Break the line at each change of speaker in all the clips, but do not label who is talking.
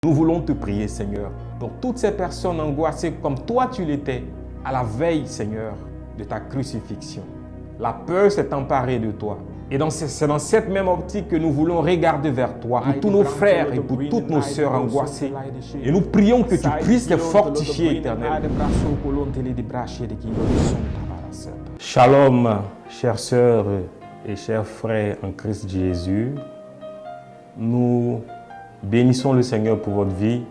Nous voulons te prier, Seigneur, pour toutes ces personnes angoissées comme toi tu l'étais à la veille, Seigneur, de ta crucifixion. La peur s'est emparée de toi. Et c'est dans cette même optique que nous voulons regarder vers toi, pour tous nos frères et pour toutes nos sœurs angoissées. Et nous prions que tu puisses les fortifier, Éternel. Shalom, chères sœurs et chers frères en Christ Jésus. Nous bénissons le Seigneur pour votre vie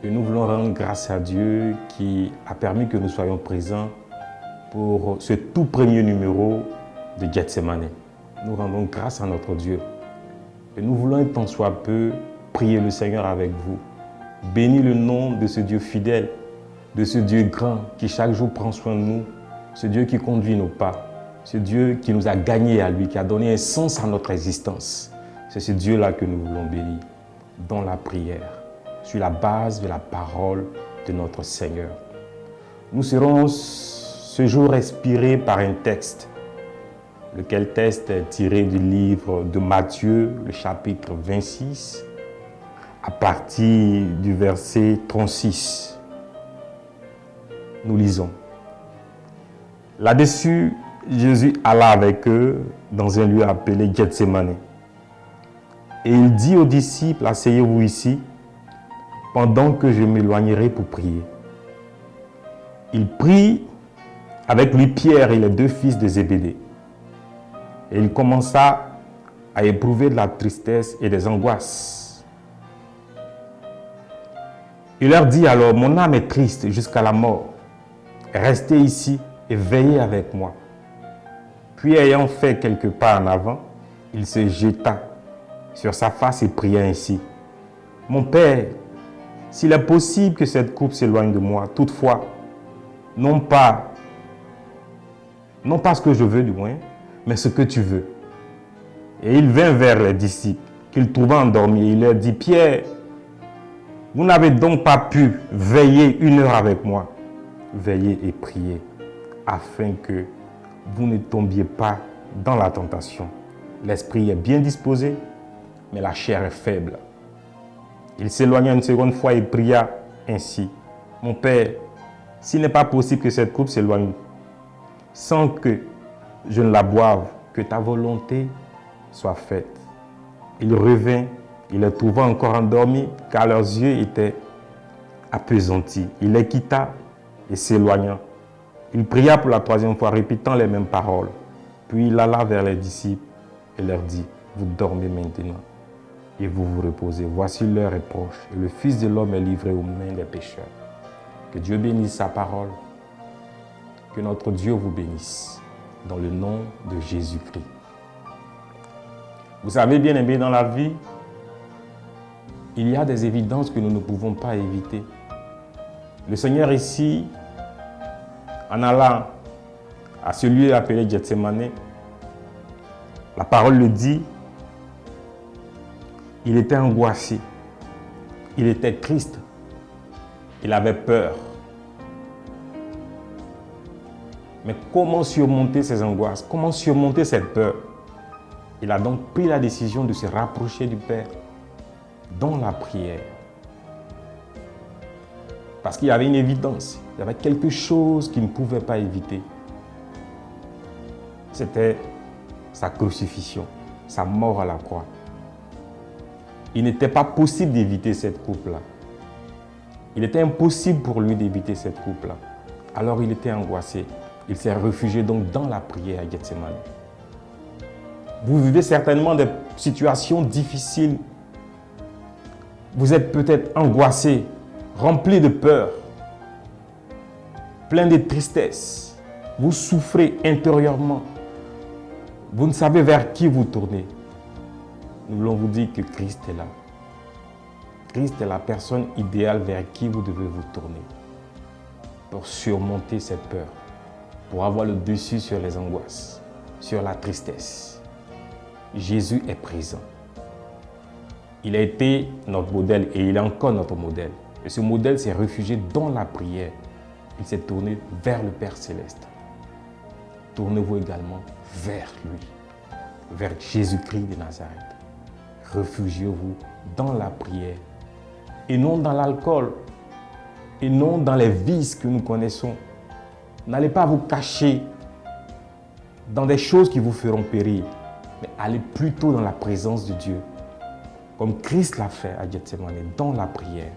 et nous voulons rendre grâce à Dieu qui a permis que nous soyons présents pour ce tout premier numéro de Gethsemane. Nous rendons grâce à notre Dieu et nous voulons, tant soit peu, prier le Seigneur avec vous. Bénis le nom de ce Dieu fidèle, de ce Dieu grand qui chaque jour prend soin de nous, ce Dieu qui conduit nos pas, ce Dieu qui nous a gagnés à lui, qui a donné un sens à notre existence. C'est ce Dieu-là que nous voulons bénir dans la prière, sur la base de la parole de notre Seigneur. Nous serons ce jour inspirés par un texte, lequel texte est tiré du livre de Matthieu, le chapitre 26, à partir du verset 36. Nous lisons. Là-dessus, Jésus alla avec eux dans un lieu appelé Gethsemane. Et il dit aux disciples, asseyez-vous ici, pendant que je m'éloignerai pour prier. Il prit avec lui Pierre et les deux fils de Zébédée. Et il commença à éprouver de la tristesse et des angoisses. Il leur dit alors, mon âme est triste jusqu'à la mort. Restez ici et veillez avec moi. Puis ayant fait quelques pas en avant, il se jeta sur sa face et pria ainsi. Mon Père, s'il est possible que cette coupe s'éloigne de moi, toutefois, non pas ce que je veux du moins, mais ce que tu veux. Et il vint vers les disciples, qu'il trouva endormis, et il leur dit, Pierre, vous n'avez donc pas pu veiller 1 heure avec moi. Veillez et priez, afin que vous ne tombiez pas dans la tentation. L'esprit est bien disposé, mais la chair est faible. Il s'éloigna une seconde fois et pria ainsi. Mon Père, s'il n'est pas possible que cette coupe s'éloigne, sans que je ne la boive, que ta volonté soit faite. Il revint, il les trouva encore endormis, car leurs yeux étaient appesantis. Il les quitta et s'éloigna. Il pria pour la 3e fois, répétant les mêmes paroles. Puis il alla vers les disciples et leur dit, vous dormez maintenant et vous vous reposez. Voici l'heure est proche et le Fils de l'homme est livré aux mains des pécheurs. Que Dieu bénisse sa parole. Que notre Dieu vous bénisse dans le nom de Jésus-Christ. Vous savez, bien aimé, dans la vie, il y a des évidences que nous ne pouvons pas éviter. Le Seigneur ici, en allant à ce lieu appelé Gethsemane, la parole le dit, il était angoissé, il était triste, il avait peur. Mais comment surmonter ces angoisses? Comment surmonter cette peur? Il a donc pris la décision de se rapprocher du Père dans la prière. Parce qu'il y avait une évidence, il y avait quelque chose qu'il ne pouvait pas éviter. C'était sa crucifixion, sa mort à la croix. Il n'était pas possible d'éviter cette coupe-là. Il était impossible pour lui d'éviter cette coupe-là. Alors il était angoissé. Il s'est réfugié donc dans la prière à Gethsemane. Vous vivez certainement des situations difficiles. Vous êtes peut-être angoissé, rempli de peur, plein de tristesse. Vous souffrez intérieurement. Vous ne savez vers qui vous tourner. Nous voulons vous dire que Christ est là. Christ est la personne idéale vers qui vous devez vous tourner pour surmonter cette peur, pour avoir le dessus sur les angoisses, sur la tristesse. Jésus est présent. Il a été notre modèle et il est encore notre modèle. Et ce modèle s'est réfugié dans la prière. Il s'est tourné vers le Père Céleste. Tournez-vous également vers lui, vers Jésus-Christ de Nazareth. Réfugiez-vous dans la prière et non dans l'alcool, et non dans les vices que nous connaissons. N'allez pas vous cacher dans des choses qui vous feront périr, mais allez plutôt dans la présence de Dieu, comme Christ l'a fait à Gethsemane, dans la prière.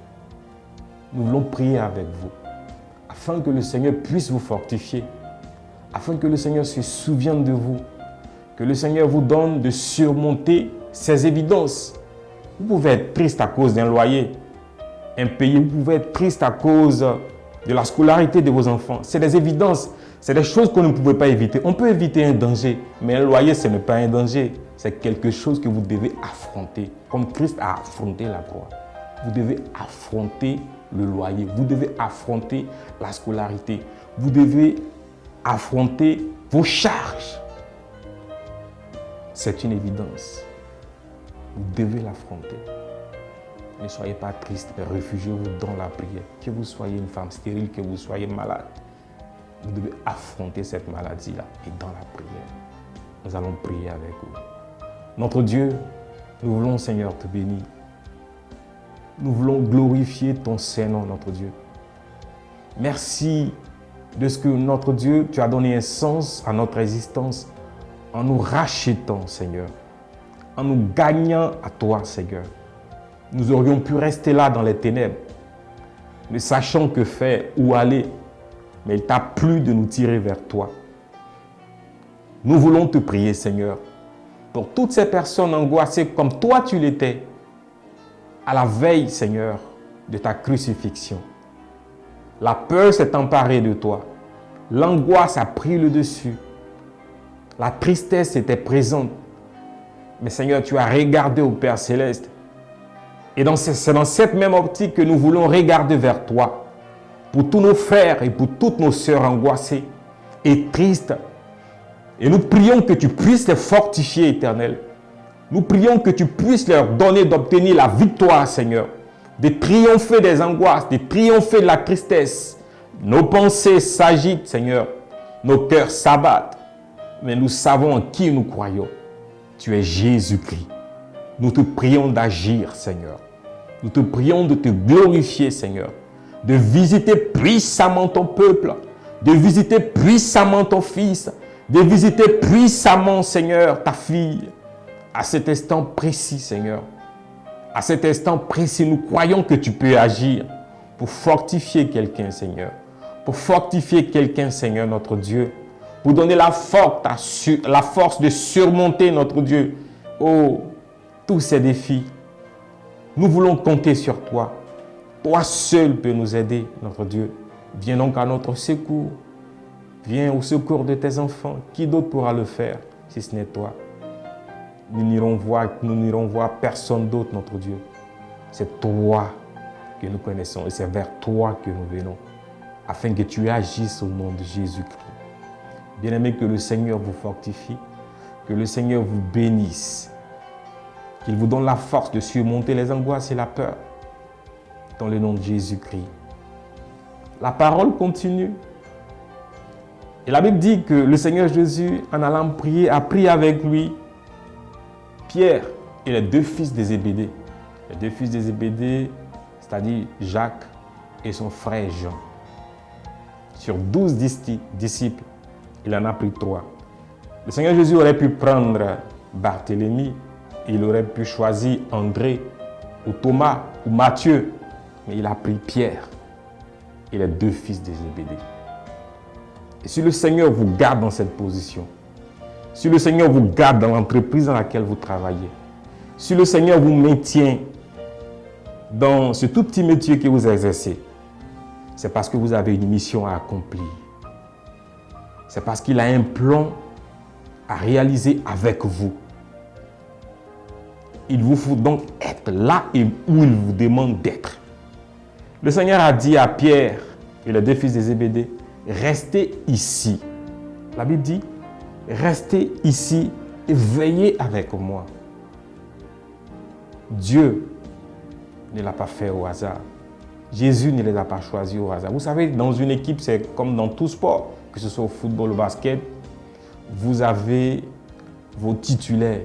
Nous voulons prier avec vous, afin que le Seigneur puisse vous fortifier, afin que le Seigneur se souvienne de vous, que le Seigneur vous donne de surmonter ces évidences. Vous pouvez être triste à cause d'un loyer impayé, vous pouvez être triste à cause de la scolarité de vos enfants. C'est des évidences, c'est des choses qu'on ne pouvait pas éviter. On peut éviter un danger, mais un loyer, ce n'est pas un danger. C'est quelque chose que vous devez affronter, comme Christ a affronté la croix. Vous devez affronter le loyer, vous devez affronter la scolarité, vous devez affronter vos charges. C'est une évidence. Vous devez l'affronter. Ne soyez pas triste, mais réfugiez-vous dans la prière. Que vous soyez une femme stérile, que vous soyez malade, vous devez affronter cette maladie-là et dans la prière. Nous allons prier avec vous. Notre Dieu, nous voulons, Seigneur, te bénir. Nous voulons glorifier ton Saint-Nom, notre Dieu. Merci de ce que, notre Dieu, tu as donné un sens à notre existence en nous rachetant, Seigneur, en nous gagnant à toi, Seigneur. Nous aurions pu rester là dans les ténèbres, ne sachant que faire, où aller, mais il t'a plu de nous tirer vers toi. Nous voulons te prier, Seigneur, pour toutes ces personnes angoissées comme toi tu l'étais, à la veille, Seigneur, de ta crucifixion. La peur s'est emparée de toi. L'angoisse a pris le dessus. La tristesse était présente. Mais Seigneur, tu as regardé au Père Céleste. Et c'est dans cette même optique que nous voulons regarder vers toi. Pour tous nos frères et pour toutes nos sœurs angoissées et tristes. Et nous prions que tu puisses les fortifier, Éternel. Nous prions que tu puisses leur donner d'obtenir la victoire, Seigneur. De triompher des angoisses, de triompher de la tristesse. Nos pensées s'agitent, Seigneur. Nos cœurs s'abattent. Mais nous savons en qui nous croyons. Tu es Jésus-Christ. Nous te prions d'agir, Seigneur. Nous te prions de te glorifier, Seigneur. De visiter puissamment ton peuple. De visiter puissamment ton fils. De visiter puissamment, Seigneur, ta fille. À cet instant précis, Seigneur. À cet instant précis, nous croyons que tu peux agir pour fortifier quelqu'un, Seigneur. Pour fortifier quelqu'un, Seigneur, notre Dieu. Pour donner la force de surmonter, notre Dieu, tous ces défis. Nous voulons compter sur toi. Toi seul peux nous aider, notre Dieu. Viens donc à notre secours. Viens au secours de tes enfants. Qui d'autre pourra le faire si ce n'est toi? Nous n'irons voir personne d'autre, notre Dieu. C'est toi que nous connaissons et c'est vers toi que nous venons, afin que tu agisses au nom de Jésus-Christ. Bien-aimés, que le Seigneur vous fortifie, que le Seigneur vous bénisse, qu'il vous donne la force de surmonter les angoisses et la peur, dans le nom de Jésus-Christ. La parole continue. Et la Bible dit que le Seigneur Jésus, en allant prier, a pris avec lui Pierre et les deux fils de Zébédée. Les deux fils de Zébédée, c'est-à-dire Jacques et son frère Jean. Sur 12 disciples, il en a pris 3. Le Seigneur Jésus aurait pu prendre Barthélemy, il aurait pu choisir André, ou Thomas, ou Matthieu, mais il a pris Pierre et les deux fils de Zébédée. Et si le Seigneur vous garde dans cette position, si le Seigneur vous garde dans l'entreprise dans laquelle vous travaillez, si le Seigneur vous maintient dans ce tout petit métier que vous exercez, c'est parce que vous avez une mission à accomplir. C'est parce qu'il a un plan à réaliser avec vous. Il vous faut donc être là où il vous demande d'être. Le Seigneur a dit à Pierre et les deux fils de Zébédée, restez ici. La Bible dit, restez ici et veillez avec moi. Dieu ne l'a pas fait au hasard. Jésus ne les a pas choisis au hasard. Vous savez, dans une équipe, c'est comme dans tout sport, que ce soit au football, au basket, vous avez vos titulaires.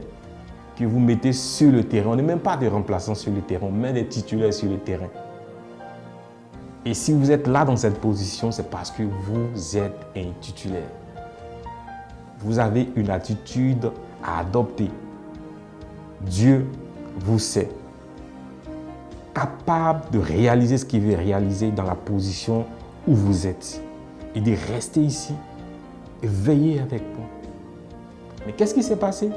que vous mettez sur le terrain. On n'est même pas des remplaçants sur le terrain, on met des titulaires sur le terrain. Et si vous êtes là dans cette position, c'est parce que vous êtes un titulaire. Vous avez une attitude à adopter. Dieu vous sait capable de réaliser ce qu'il veut réaliser dans la position où vous êtes et de rester ici et veiller avec moi. Mais qu'est-ce qui s'est passé?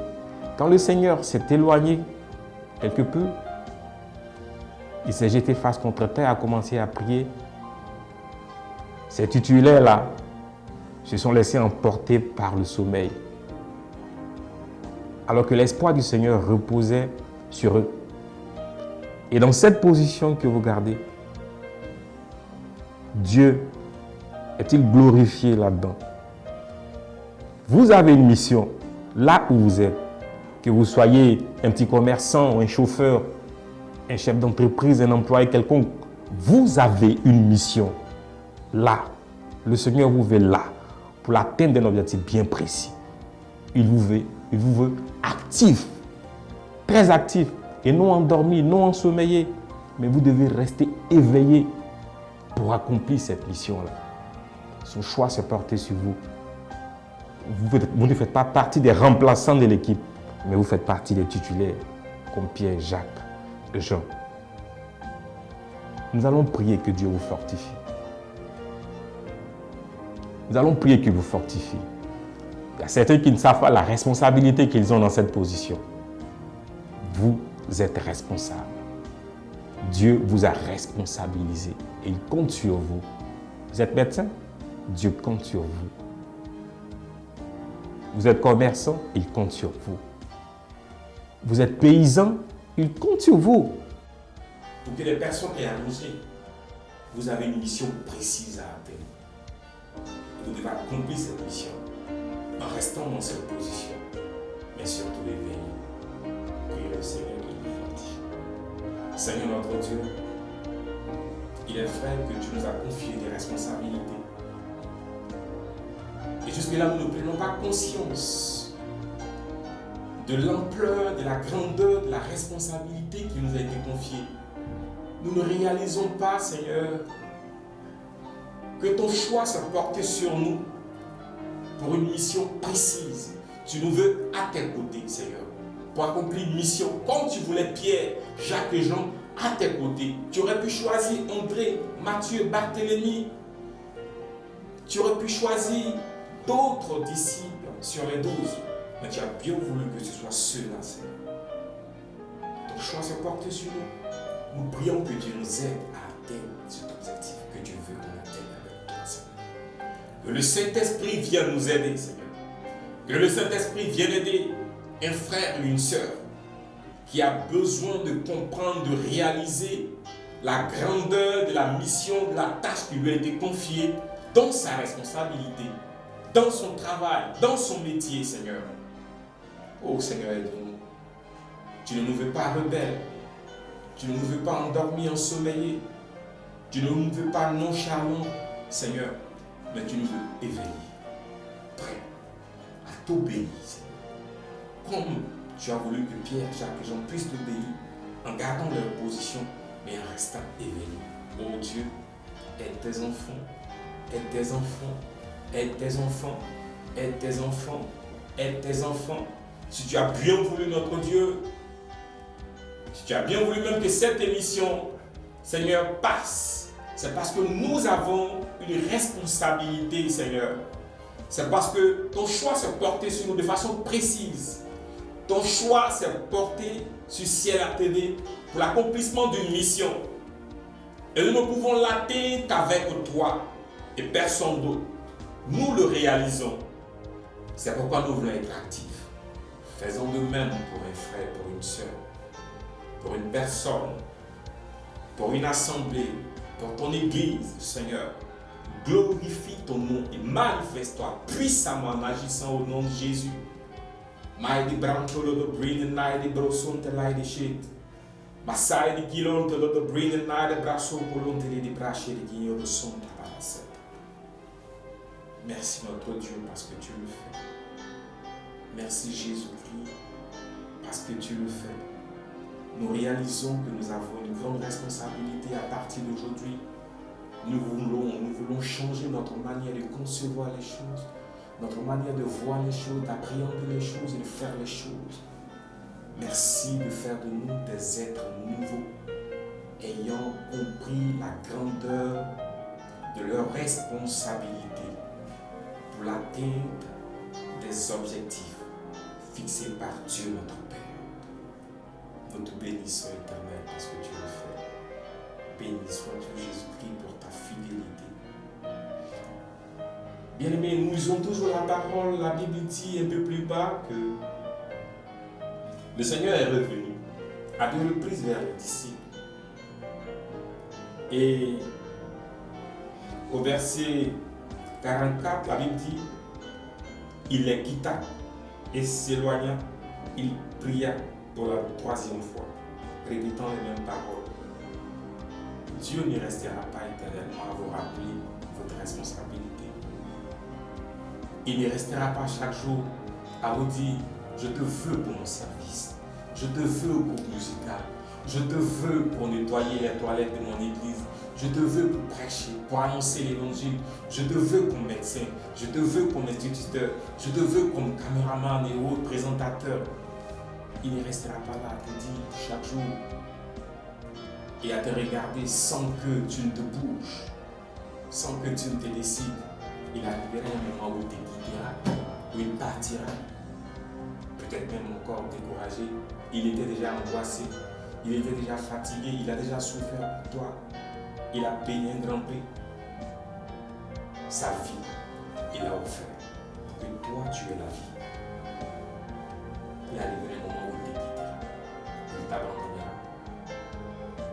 Quand le Seigneur s'est éloigné quelque peu, il s'est jeté face contre terre, a commencé à prier. Ces titulaires-là se sont laissés emporter par le sommeil, alors que l'espoir du Seigneur reposait sur eux. Et dans cette position que vous gardez, Dieu est-il glorifié là-dedans? Vous avez une mission là où vous êtes, que vous soyez un petit commerçant, un chauffeur, un chef d'entreprise, un employé quelconque. Vous avez une mission là. Le Seigneur vous veut là pour l'atteinte d'un objectif bien précis. Il vous veut actif, très actif, et non endormi, non ensommeillé. Mais vous devez rester éveillé pour accomplir cette mission-là. Son choix se porte sur vous. Vous ne faites pas partie des remplaçants de l'équipe, mais vous faites partie des titulaires, comme Pierre, Jacques, Jean. Nous allons prier que Dieu vous fortifie. Nous allons prier qu'il vous fortifie. Il y a certains qui ne savent pas la responsabilité qu'ils ont dans cette position. Vous êtes responsable. Dieu vous a responsabilisé et il compte sur vous. Vous êtes médecin? Dieu compte sur vous. Vous êtes commerçant? Il compte sur vous. Vous êtes paysan? Il compte sur vous.
Pour que les personnes aient annoncé, vous avez une mission précise à atteindre. Vous devez accomplir cette mission en restant dans cette position, mais surtout éveillé. Priez le Seigneur de nous fortifier. Seigneur notre Dieu, il est vrai que tu nous as confié des responsabilités. Et jusque-là, nous ne prenons pas conscience de l'ampleur, de la grandeur, de la responsabilité qui nous a été confiée. Nous ne réalisons pas, Seigneur, que ton choix s'est porté sur nous pour une mission précise. Tu nous veux à tes côtés, Seigneur, pour accomplir une mission comme tu voulais Pierre, Jacques et Jean à tes côtés. Tu aurais pu choisir André, Matthieu, Barthélemy. Tu aurais pu choisir d'autres disciples sur les 12. Mais tu as bien voulu que ce soit ceux-là, Seigneur. Ton choix s'est porté sur nous. Nous prions que Dieu nous aide à atteindre cet objectif que Dieu veut qu'on atteigne avec toi, Seigneur. Que le Saint-Esprit vienne nous aider, Seigneur. Que le Saint-Esprit vienne aider un frère ou une sœur qui a besoin de comprendre, de réaliser la grandeur de la mission, de la tâche qui lui a été confiée dans sa responsabilité, dans son travail, dans son métier, Seigneur. Oh Seigneur, aide-nous. Tu ne nous veux pas rebelles. Tu ne nous veux pas endormis, ensommeillés. Tu ne nous veux pas nonchalants, Seigneur, mais tu nous veux éveillés, prêts à t'obéir, Seigneur. Comme tu as voulu que Pierre, Jacques et Jean puissent t'obéir en gardant leur position, mais en restant éveillés. Oh Dieu, aide tes enfants, aide tes enfants, aide tes enfants, aide tes enfants, aide tes enfants. Si tu as bien voulu, notre Dieu, si tu as bien voulu même que cette émission, Seigneur, passe, c'est parce que nous avons une responsabilité, Seigneur. C'est parce que ton choix s'est porté sur nous de façon précise. Ton choix s'est porté sur Ciel TV pour l'accomplissement d'une mission. Et nous ne pouvons l'atteindre qu'avec toi et personne d'autre. Nous le réalisons. C'est pourquoi nous voulons être actifs. Faisons de même pour un frère, pour une sœur, pour une personne, pour une assemblée, pour ton église, Seigneur. Glorifie ton nom et manifeste-toi puissamment en agissant au nom de Jésus. Maïdi brantolo de brin naïdi broson te laïdi shit. Masai di gilon te de brin naïdi brasso colon te di braché de guigno de son tabasse. Merci notre Dieu parce que tu le fais. Merci Jésus-Christ parce que tu le fais. Nous réalisons que nous avons une grande responsabilité à partir d'aujourd'hui. Nous voulons changer notre manière de concevoir les choses, notre manière de voir les choses, d'appréhender les choses et de faire les choses. Merci de faire de nous des êtres nouveaux, ayant compris la grandeur de leur responsabilité pour l'atteinte des objectifs fixés par Dieu notre Père. Nous te bénissons, Éternel, parce que tu le fais. Béni sois-tu, Jésus-Christ, pour ta fidélité. Bien-aimés, nous lisons toujours la parole. La Bible dit un peu plus bas que le Seigneur est revenu à 2 reprises vers les disciples. Et au verset 44, la Bible dit, il les quitta et s'éloigna. Il pria pour la 3e fois, répétant les mêmes paroles. Dieu ne restera pas éternellement à vous rappeler votre responsabilité. Il ne restera pas chaque jour à vous dire, je te veux pour mon service, je te veux au groupe musical, je te veux pour nettoyer les toilettes de mon église, je te veux pour prêcher, pour annoncer l'évangile, je te veux comme médecin, je te veux comme instituteur, je te veux comme caméraman et autres présentateurs. Il ne restera pas là à te dire chaque jour et à te regarder sans que tu ne te bouges, sans que tu ne te décides. Il arrivera un moment où il te quittera, où il partira, peut-être même encore découragé. Il était déjà angoissé, il était déjà fatigué, il a déjà souffert pour toi. Il a payé un grand prix. Sa vie, il a offert pour que toi tu aies la vie. Il arrivera un moment où il te quittera, il t'abandonnera.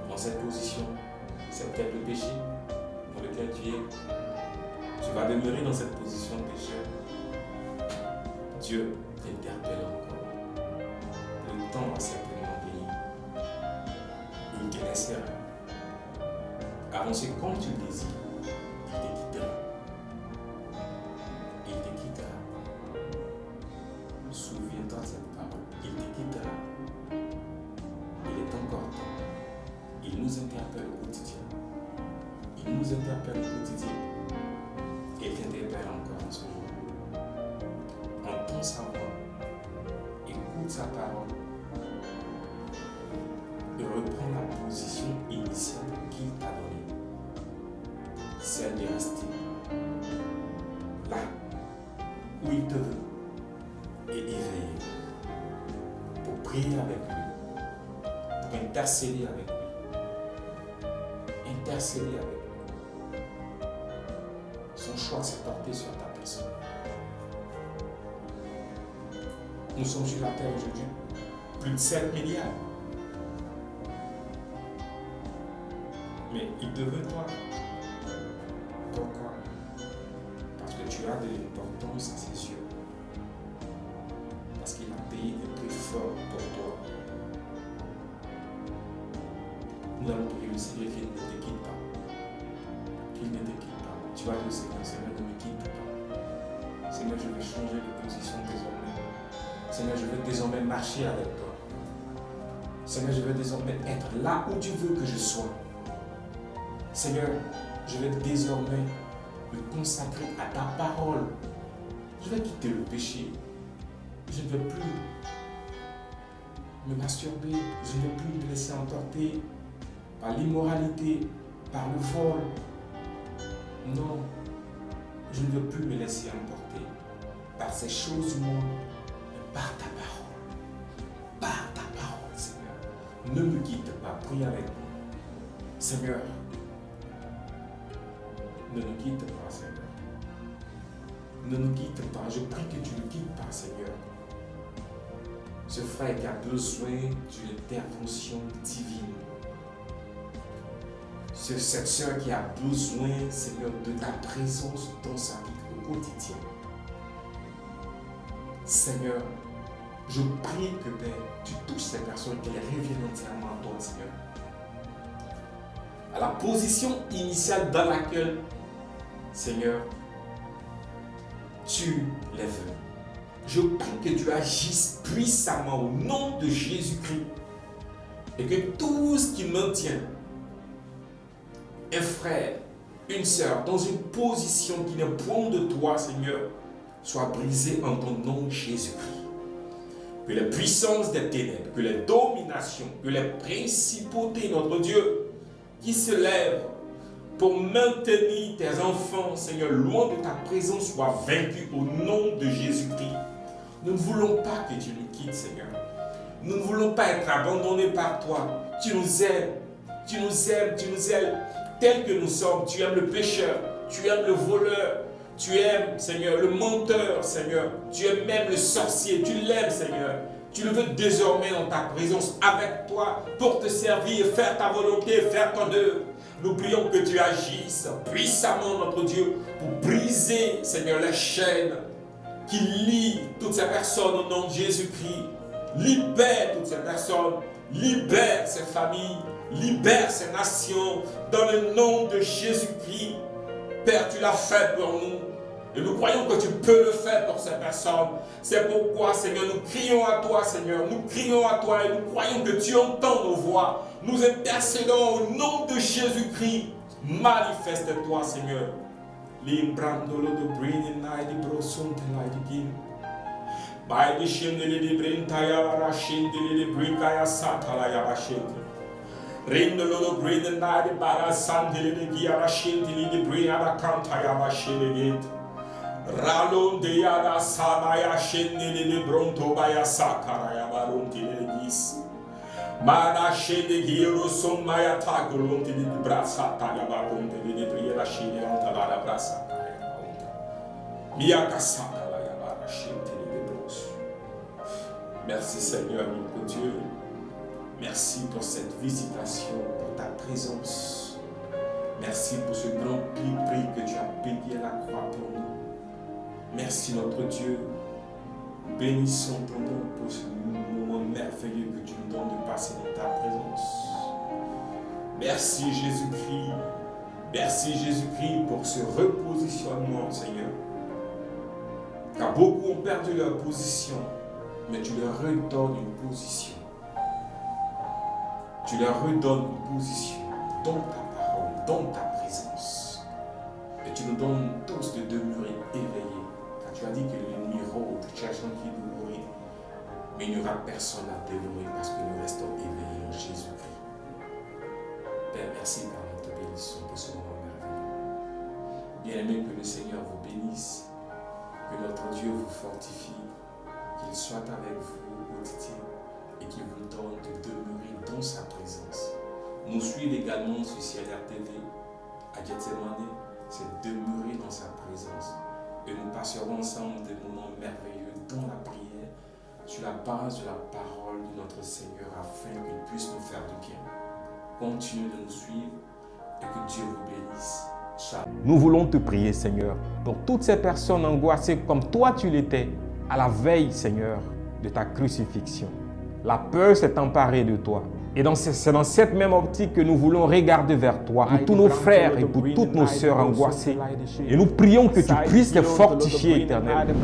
Dans cette position, c'est peut-être le péché dans lequel tu es. Tu vas demeurer dans cette position de pécheur. Dieu t'interpelle encore. Le temps va certainement venir. Il te laissera avancer comme tu le désires. Il te quittera. Il te quittera. Souviens-toi de cette parole. Il te quittera. Il est encore temps. Il nous interpelle au quotidien. Il nous interpelle au quotidien. Et il t'interpelle encore en ce jour. Entends sa voix. Écoute sa parole. Et reprends la position initiale qu'il t'a donnée. Celle de rester là où il te veut et éveillé pour prier avec lui, pour intercéder avec lui. Intercéder avec lui. Son choix s'est porté sur ta personne. Nous sommes sur la terre aujourd'hui, plus de 7 milliards. Mais il te veut toi. Pourquoi? Parce que tu as de l'importance à ses yeux. Parce qu'il a payé un prix fort pour toi. Nous allons prier le Seigneur qu'il ne te quitte pas. Qu'il ne te quitte pas. Tu vas dire au Seigneur, ne me quitte pas. Seigneur, je vais changer de position désormais. Seigneur, je veux désormais marcher avec toi. Seigneur, je veux désormais être là où tu veux que je sois. Seigneur, je vais désormais me consacrer à ta parole. Je vais quitter le péché. Je ne vais plus me masturber. Je ne vais plus me laisser emporter par l'immoralité, par le vol. Non, je ne veux plus me laisser emporter par ces choses du monde, mais par ta parole. Par ta parole, Seigneur. Ne me quitte pas, prie avec moi. Seigneur, ne nous quitte pas, Seigneur. Ne nous quitte pas. Je prie que tu ne quittes pas, Seigneur. Ce frère qui a besoin d'une intervention divine. Cette soeur qui a besoin, Seigneur, de ta présence dans sa vie au quotidien. Seigneur, je prie que Père, tu touches ces personnes, qu'elles reviennent entièrement à toi, Seigneur. À la position initiale dans laquelle, Seigneur, tu les veux. Je prie que tu agisses puissamment au nom de Jésus-Christ et que tout ce qui maintient un frère, une sœur dans une position qui n'est point de toi, Seigneur, soit brisé en ton nom, Jésus-Christ. Que les puissances des ténèbres, que les dominations, que les principautés, notre Dieu, qui se lèvent pour maintenir tes enfants, Seigneur, loin de ta présence, soient vaincus au nom de Jésus-Christ. Nous ne voulons pas que tu nous quittes, Seigneur. Nous ne voulons pas être abandonnés par toi. Tu nous aimes, tu nous aimes, tu nous aimes tels que nous sommes. Tu aimes le pécheur, tu aimes le voleur, tu aimes, Seigneur, le menteur, Seigneur. Tu aimes même le sorcier, tu l'aimes, Seigneur. Tu le veux désormais dans ta présence avec toi pour te servir, faire ta volonté, faire ton œuvre. Nous prions que tu agisses puissamment, notre Dieu, pour briser, Seigneur, les chaînes qui lient toutes ces personnes au nom de Jésus-Christ. Libère toutes ces personnes, libère ces familles, libère ces nations dans le nom de Jésus-Christ. Père, tu l'as fait pour nous et nous croyons que tu peux le faire pour ces personnes. C'est pourquoi, Seigneur, nous crions à toi, Seigneur, nous crions à toi et nous croyons que tu entends nos voix. Nous intercédons au nom de Jésus-Christ. Manifeste-toi, Seigneur. Librandolo de Brin Night, Broson, Light again. By the Shindele de Brintaya, Rashindele de Brinkaya Satalaya Rashindele. Rindolo Brin and Night, Barasandele de Giara Shindele de Briana Cantaya Rashindele. Ralon de Yada Samaya Shindele de Bronto Baya Sakaraya Baruntile de Gis. Mana Shinde Giro Son Maya Tagolonte de Brasa Tagabarunte de Briera Shinde Antalara Brasa. Miaka Sakalaya Barashinte. Merci Seigneur, notre Dieu. Merci pour cette visitation, pour ta présence. Merci pour ce grand prix que tu as payé à la croix pour nous. Merci notre Dieu. Bénissons ton nom pour ce moment merveilleux que tu nous donnes de passer dans ta présence. Merci Jésus-Christ. Merci Jésus-Christ pour ce repositionnement, Seigneur. Car beaucoup ont perdu leur position. Mais tu leur redonnes une position. Tu leur redonnes une position dans ta parole, dans ta présence. Et tu nous donnes tous de demeurer éveillés. Car tu as dit que l'ennemi rôde, cherchant qui nous nourrit. Mais il n'y aura personne à dévorer parce que nous restons éveillés en Jésus-Christ. Père, merci par notre bénédiction pour ce moment merveilleux. Bien-aimé, que le Seigneur vous bénisse, que notre Dieu vous fortifie. Qu'il soit avec vous au quotidien et qu'il vous donne de demeurer dans sa présence. Nous suivre également sur CLR TV à Gethsemane, c'est demeurer dans sa présence. Et nous passerons ensemble des moments merveilleux dans la prière sur la base de la parole de notre Seigneur afin qu'il puisse nous faire du bien. Continuez de nous suivre et que Dieu vous bénisse. Shalom.
Nous voulons te prier, Seigneur, pour toutes ces personnes angoissées comme toi tu l'étais, à la veille, Seigneur, de ta crucifixion. La peur s'est emparée de toi. Et c'est dans cette même optique que nous voulons regarder vers toi, pour tous nos frères et pour toutes nos sœurs angoissées. Et nous prions que tu puisses les fortifier, Éternel.